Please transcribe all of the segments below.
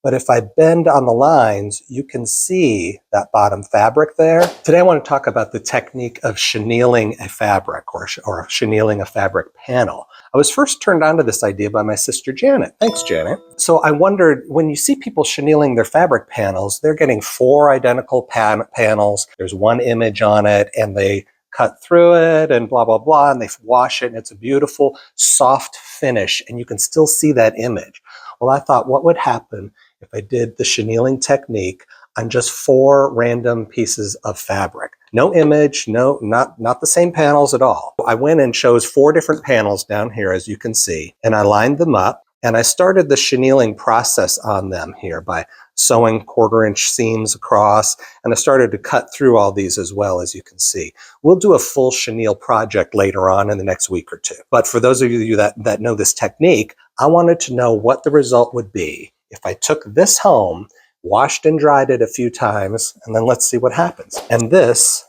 But if I bend on the lines, you can see that bottom fabric there. Today I want to talk about the technique of chenilling a fabric or chenilling a fabric panel. I was first turned on to this idea by my sister Janet. Thanks, Janet. So I wondered, when you see people chenilling their fabric panels, they're getting 4 identical panels. There's one image on it, and they cut through it and blah, blah, blah, and they wash it, and it's a beautiful, soft finish, and you can still see that image. Well, I thought, what would happen if I did the chenilling technique on just 4 random pieces of fabric? No image, not the same panels at all. I went and chose 4 different panels down here, as you can see, and I lined them up, and I started the chenilling process on them here by sewing 1/4-inch seams across, and I started to cut through all these as well, as you can see. We'll do a full chenille project later on in the next week or 2. But for those of you that know this technique, I wanted to know what the result would be if I took this home, washed and dried it a few times, and then let's see what happens. And this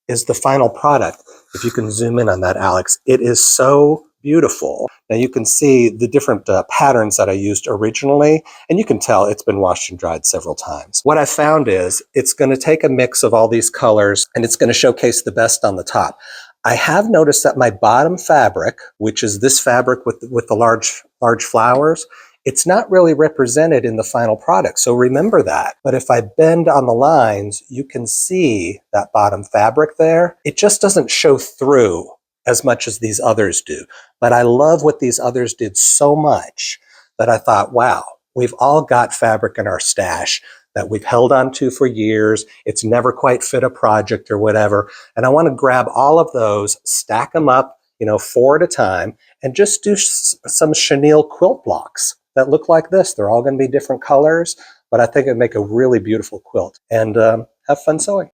is the final product. If you can zoom in on that, Alex, it is so beautiful. Now you can see the different patterns that I used originally, and you can tell it's been washed and dried several times. What I found is it's going to take a mix of all these colors, and it's going to showcase the best on the top. I have noticed that my bottom fabric, which is this fabric with the large flowers, it's not really represented in the final product. So remember that. But if I bend on the lines, you can see that bottom fabric there. It just doesn't show through as much as these others do. But I love what these others did so much that I thought, wow, we've all got fabric in our stash that we've held on to for years. It's never quite fit a project or whatever. And I want to grab all of those, stack them up, 4 at a time, and just do some chenille quilt blocks that look like this. They're all going to be different colors, but I think it'd make a really beautiful quilt. And have fun sewing.